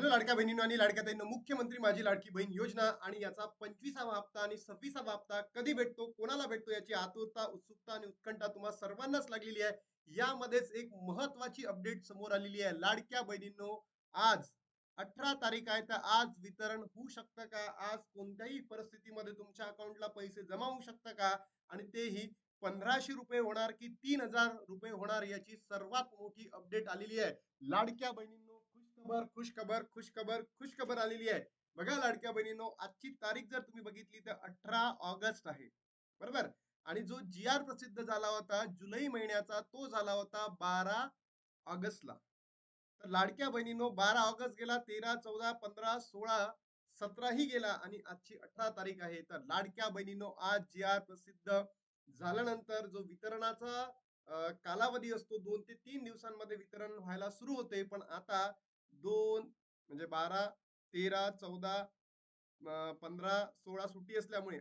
Hello लाडक्या बहिणींनो आणि लाडक्या ताईंनो, मुख्यमंत्री माझी लाडकी बहीण योजना आणि याचा 25वा हप्ता आणि 26वा हप्ता कधी भेटतो, कोणाला भेटतो याची आतुरता, उत्सुकता आणि उत्कंठा तुम्हा सर्वांनाच लागलेली आहे. यामध्येच एक महत्वाची अपडेट समोर आलेली आहे. लाडक्या बहिणींनो, आज 18 तारीख आहे, तर आज वितरण होऊ शकतं का? आज कोणत्याही परिस्थितीमध्ये तुमच्या अकाउंटला पैसे जमा होऊ शकतं का? आणि तेही 1500 रुपये होणार की 3000 रुपये होणार, याची सर्वात मोठी अपडेट आलेली आहे. लाडक्या बहिणींनो, खुशखबर खुशखबर खुशखबर खुशखबर आलेली आहे. बघा लाडक्या बहिणींनो, आजची तारीख जर तुम्ही बघितली तर 18 ऑगस्ट आहे, बरोबर. आणि जो जी आर प्रसिद्ध झाला होता जुलै महिन्याचा, तो झाला होता 12 ऑगस्टला. तर लाडक्या बहिणींनो, 12 ऑगस्ट गेला, 13, 14, 15, 16, 17 ही गेला आणि आजची 18 तारीख आहे. तर लाडक्या बहिणींनो, आज जी आर प्रसिद्ध झाल्यानंतर जो वितरणाचा कालावधी असतो, 2 ते 3 दिवसांमध्ये वितरण व्हायला सुरू होते. पण आता 2 म्हणजे 12, 13, 14, 15, 16 सुट्टी असल्यामुळे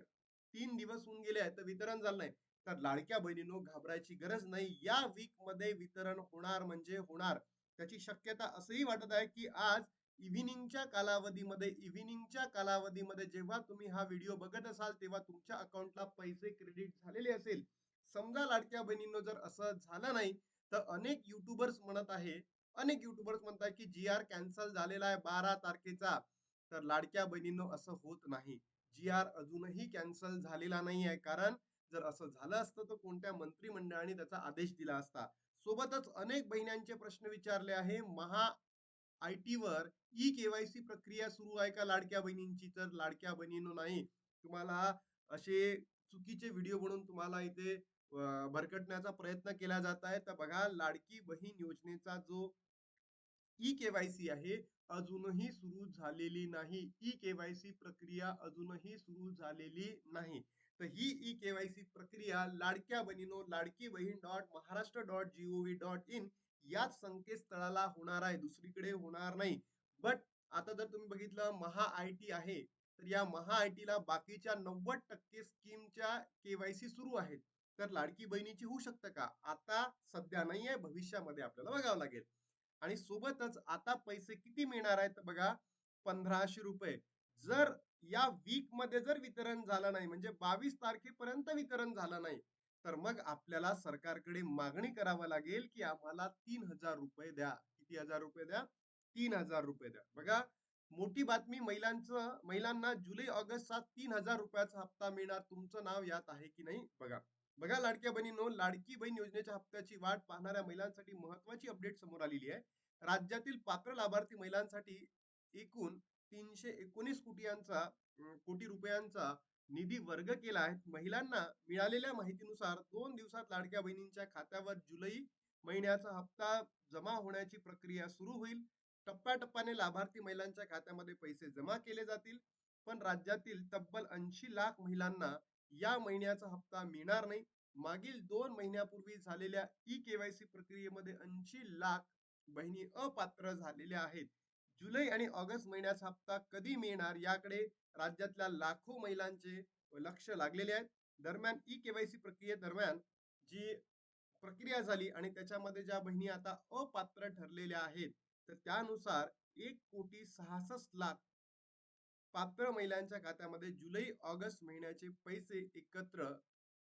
3 दिवस होऊन गेले आहेत, तर वितरण झालं नाही. तर लाडक्या बहिणींनो, घाबरायची गरज नाही. या वीक मध्ये वितरण होणार म्हणजे होणार. त्याची शक्यता असंही वाटत आहे की आज इव्हिनिंगच्या कालावधीमध्ये जेव्हा तुम्ही हा व्हिडिओ बघत असाल, तेव्हा तुमच्या अकाउंटला पैसे क्रेडिट झालेले असेल. समजा लाडक्या बहिणींनो, जर असं झालं नाही, तर अनेक युट्यूबर्स म्हणतात की जी आर कॅन्सल झालेला आहे 12 तारखेचा. तर लाडक्या बहिणींनो, असं होत नाही. जी आर अजूनही कॅन्सल झालेला नाही आहे. कारण जर असं झालं असतं तर कोणत्या मंत्रिमंडळाने त्याचा आदेश दिला असता. सोबतच अनेक बहिण्यांचे प्रश्न विचारले आहे. आयटी वर ई केवायसी प्रक्रिया सुरू आहे का लाडक्या बहिणींची? तर लाडक्या बहिणींनो, नाही. तुम्हाला असे चुकीचे व्हिडिओ बनवून तुम्हाला इथे भरकटण्याचा प्रयत्न केला जात आहे. तर बघा, लाडकी बहीण योजनेचा जो ई केवायसी आहे, अजूनही सुरू झालेली नाही. ई केवायसी प्रक्रिया अजूनही सुरू झालेली नाही. तर ही ई केवायसी प्रक्रिया लाडक्या बहिणीनो, लाडकी बहीण .महाराष्ट्र.gov.in याच संकेतस्थळाला होणार आहे, दुसरीकडे होणार नाही. बट आता जर तुम्ही बघितलं, महा आयटी आहे, तर या महा आयटी ला बाकीच्या 90% स्कीमच्या केवायसी सुरू आहेत. तर लाडकी बहिणीची होऊ शकतं का? आता सध्या नाही आहे, भविष्यामध्ये आपल्याला बघावं लागेल. आणि सोबतच आता पैसे किती मिळणार आहेत? बघा, 1500 रुपये. जर या वीक मध्ये जर वितरण झालं नाही, म्हणजे 22 तारखेपर्यंत वितरण झालं नाही, तर मग आपल्याला सरकारकडे मागणी करावं लागेल की आम्हाला 3000 रुपये द्या. किती हजार रुपये द्या? 3000 रुपये द्या. बघा, मोठी बातमी. महिलांना जुलै ऑगस्टचा 3000 रुपयाचा हप्ता मिळणार. तुमचं नाव यात आहे की नाही बघा. बघा लाडक्या बहिणींनो, लाडकी बहीण योजनेच्या हप्त्याची वाट पाहणाऱ्या महिलांसाठी महत्वाची अपडेट समोर आलेली आहे. राज्यातील पात्र लाभार्थी महिलांसाठी एकूण 319 कोटी रुपयांचा निधी वर्ग केला आहे. महिलांना मिळालेल्या माहितीनुसार 2 दिवसात लाडक्या बहिणींच्या खात्यावर जुलै महिन्याचा हप्ता जमा होण्याची प्रक्रिया सुरू होईल. टप्प्याटप्प्याने लाभार्थी महिलांच्या खात्यामध्ये पैसे जमा केले जातील. पण राज्यातील तब्बल 80 लाख महिलांना या महिन्याचा हप्ता मिळणार नाही. मागील 2 महिन्यापूर्वी झालेल्या ई केवायसी प्रक्रियेमध्ये 80 लाख बहिणी अपात्र झालेल्या आहेत. जुलै आणि ऑगस्ट महिन्याचा हप्ता कधी मिळणार याकडे राज्यातल्या लाखो महिलांचे लक्ष लागलेले आहेत. दरम्यान ई केवायसी प्रक्रियेदरम्यान जी प्रक्रिया झाली आणि त्याच्यामध्ये ज्या बहिणी आता अपात्र ठरलेल्या आहेत, तर त्यानुसार 1,66,00,000 पात्र महिलांच्या खात्यामध्ये जुलै ऑगस्ट महिन्याचे पैसे एकत्र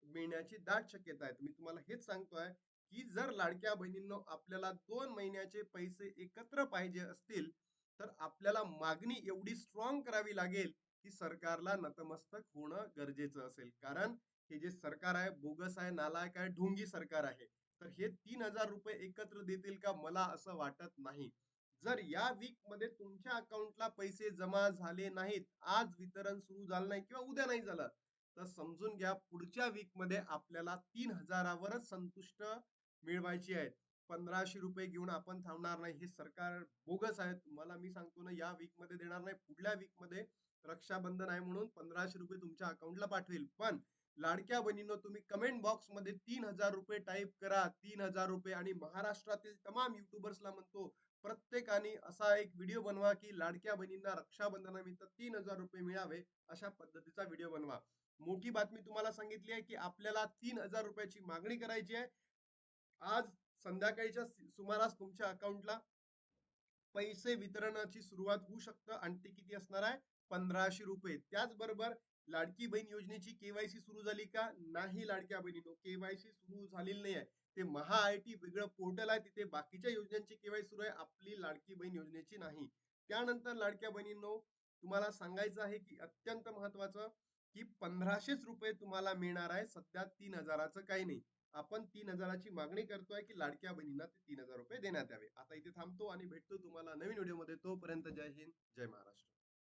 मिळण्याची दाट शक्यता आहे. मी तुम्हाला हेच सांगतोय की जर लाडक्या बहिणींनो, आपल्याला 2 महिन्याचे पैसे एकत्र पाहिजे असतील, तर आपल्याला मागणी एवढी स्ट्रॉंग करावी लागेल की सरकारला नतमस्तक होणं गरजेचं असेल. कारण हे जे सरकार आहे, बोगस आहे, नालायक आहे, ढोंगी सरकार आहे. तर हे 3000 रुपये एकत्र देतील का? मला असं वाटत नाही. जर या वीक मध्ये तुमच्या अकाउंटला पैसे जमा झाले नाहीत, आज वितरण सुरू झालं नाही किंवा उद्या नाही झालं, तर समजून घ्या, पुढच्या वीक मध्ये आपल्याला 3000वरच संतुष्ट मिळवायची आहेत. 1500 रुपये घेऊन आपण थांबणार नाही. हे सरकार बोगस आहे. तुम्हाला मी सांगतो ना, या वीक मध्ये देणार नाही. पुढल्या वीक मध्ये रक्षाबंधन आहे म्हणून 1500 रुपये तुमच्या अकाउंटला पाठवेल. पण लाडक्या बहिणींनो, तुम्ही कमेंट बॉक्स मध्ये 3000 रुपये टाईप करा. 3000 रुपये. आणि महाराष्ट्रातील तमाम युट्यूबर्सला म्हणतो, प्रत्येकाने असा एक व्हिडिओ बनवा की लाडक्या बहिणींना रक्षाबंधनानिमित्त 3000 रुपये मिळावे, अशा पद्धतीचा व्हिडिओ बनवा. मोठी बातमी तुम्हाला सांगितली आहे की आपल्याला 3000 रुपयाची मागणी करायची आहे. आज संध्याकाळच्या सुमारास तुमच्या अकाउंटला पैसे वितरणाची सुरुवात होऊ शकतं आणि ते किती असणार आहे? ₹1500. त्याचबरोबर लाडकी बहीण योजनेची के-वाय-सी सुरू झाली का? नाही लाडक्या बहिणींनो, के-वाय-सी सुरू झालेली नाही आहे. ते महा-आय-टी वेगळं पोर्टल आहे. तिथे बाकीच्या योजनांची के-वाय-सी सुरू आहे. आपली लाडकी बहीण योजनेची नाही. त्यानंतर लाडक्या बहिणींनो, तुम्हाला सांगायचं आहे, की अत्यंत महत्त्वाचं, की ₹1500च तुम्हाला मिळणार आहे. सध्या 3000चं काही नाही. आपण 3000ची मागणी करतोय, की लाडक्या बहिणींना ते ₹3000 देण्यात यावे. आता इथे थांबतो आणि भेटतो तुम्हाला नवीन व्हिडिओमध्ये. तोपर्यंत जय हिंद, जय महाराष्ट्र.